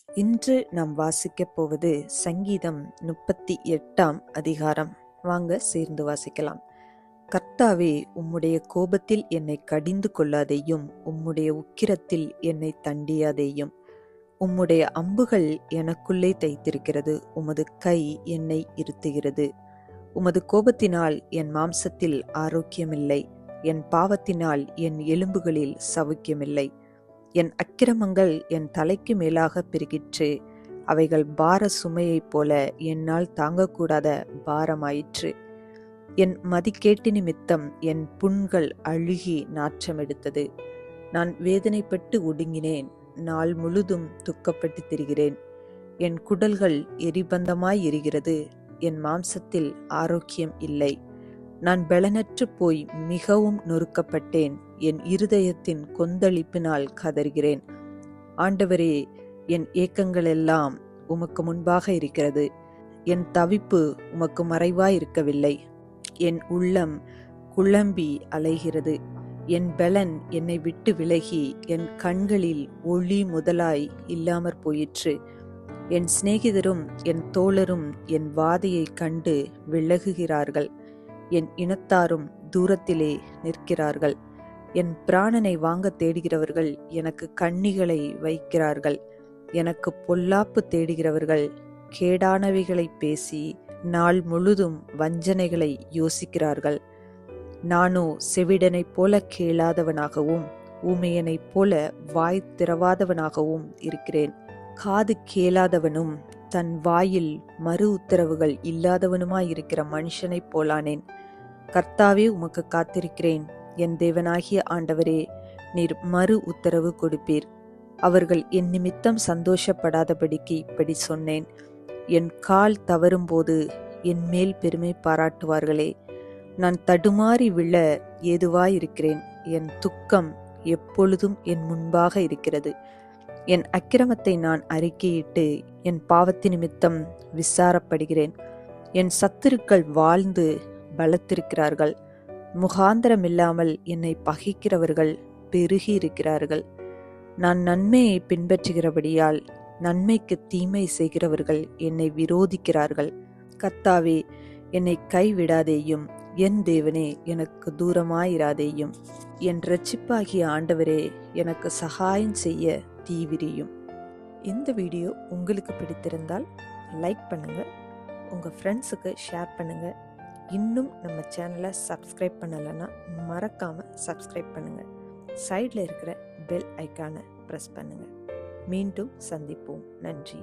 இன்று நாம் வாசிக்கப் போவது சங்கீதம் 38ஆம் அதிகாரம். வாங்க சேர்ந்து வாசிக்கலாம். கர்த்தாவே, உம்முடைய கோபத்தில் என்னை கடிந்து கொள்ளாதேயும், உம்முடைய உக்கிரத்தில் என்னை தண்டியாதேயும். உம்முடைய அம்புகள் எனக்குள்ளே தைத்திருக்கிறது, உமது கை என்னை இருத்துகிறது. உமது கோபத்தினால் என் மாம்சத்தில் ஆரோக்கியமில்லை, என் பாவத்தினால் என் எலும்புகளில் சவுக்கியமில்லை. என் அக்கிரமங்கள் என் தலைக்கு மேலாக பெருகிற்று, அவைகள் பார சுமையைப் போல என்னால் தாங்கக்கூடாத பாரமாயிற்று. என் மதிக்கேட்டு நிமித்தம் என் புண்கள் அழுகி நாற்றமெடுத்தது. நான் வேதனைப்பட்டு ஒடுங்கினேன், நாள் முழுதும் துக்கப்பட்டு திரிகிறேன். என் குடல்கள் எரிபந்தமாய் எரிகிறது, என் மாம்சத்தில் ஆரோக்கியம் இல்லை. நான் பெலனற்று போய் மிகவும் நொறுக்கப்பட்டேன், என் இருதயத்தின் கொந்தளிப்பினால் கதறுகிறேன். ஆண்டவரே, என் ஏக்கங்களெல்லாம் உமக்கு முன்பாக இருக்கிறது. என் தவிப்பு உமக்கு மறைவாயிருக்கவில்லை. என் உள்ளம் குழம்பி அலைகிறது. என் பெலன் என்னை விட்டு விலகி என் கண்களில் ஒளி முதலாய் இல்லாமற் போயிற்று. என் சிநேகிதரும் என் தோழரும் என் வாதையை கண்டு விலகுகிறார்கள். என் இனத்தாரும் தூரத்திலே நிற்கிறார்கள். என் பிராணனை வாங்க தேடுகிறவர்கள் எனக்கு கண்ணிகளை வைக்கிறார்கள். எனக்கு பொல்லாப்பு தேடுகிறவர்கள் கேடானவைகளை பேசி நாள் முழுதும் வஞ்சனைகளை யோசிக்கிறார்கள். நானோ செவிடனைப் போல கேளாதவனாகவும் ஊமையனைப் போல வாய் திறவாதவனாகவும் இருக்கிறேன். காது கேளாதவனும் தன் வாயில் மறு உத்தரவுகள் இல்லாதவனுமாயிருக்கிற மனுஷனைப் போலானேன். கர்த்தாவே, உமக்கு காத்திருக்கிறேன். என் தேவனாகிய ஆண்டவரே, நீர் மறு உத்தரவு கொடுப்பீர். அவர்கள் என் நிமித்தம் சந்தோஷப்படாதபடிக்கு இப்படி சொன்னேன். என் கால் தவறும்போது என் மேல் பெருமை பாராட்டுவார்களே. நான் தடுமாறி விழ ஏதுவாயிருக்கிறேன். என் துக்கம் எப்பொழுதும் என் முன்பாக இருக்கிறது. என் அக்கிரமத்தை நான் அறிக்கையிட்டு என் பாவத்து நிமித்தம் விசாரப்படுகிறேன். என் சத்துருக்கள் வாழ்ந்து பலத்திருக்கிறார்கள். முகாந்திரமில்லாமல் என்னை பகைக்கிறவர்கள் பெருகி இருக்கிறார்கள். நான் நன்மையை பின்பற்றுகிறபடியால் நன்மைக்கு தீமை செய்கிறவர்கள் என்னை விரோதிக்கிறார்கள். கர்த்தாவே, என்னை கைவிடாதேயும், என் தேவனே, எனக்கு தூரமாயிராதேயும். என் இரட்சிப்பாகிய ஆண்டவரே, எனக்கு சகாயம் செய்ய தீவிரியும். இந்த வீடியோ உங்களுக்கு பிடித்திருந்தால் லைக் பண்ணுங்க, உங்க ஃப்ரெண்ட்ஸுக்கு ஷேர் பண்ணுங்க. இன்னும் நம்ம சேனலை சப்ஸ்கிரைப் பண்ணலைன்னா மறக்காம சப்ஸ்கிரைப் பண்ணுங்க. சைடில் இருக்கிற பெல் ஐக்கானை ப்ரெஸ் பண்ணுங்க. மீண்டும் சந்திப்போம். நன்றி.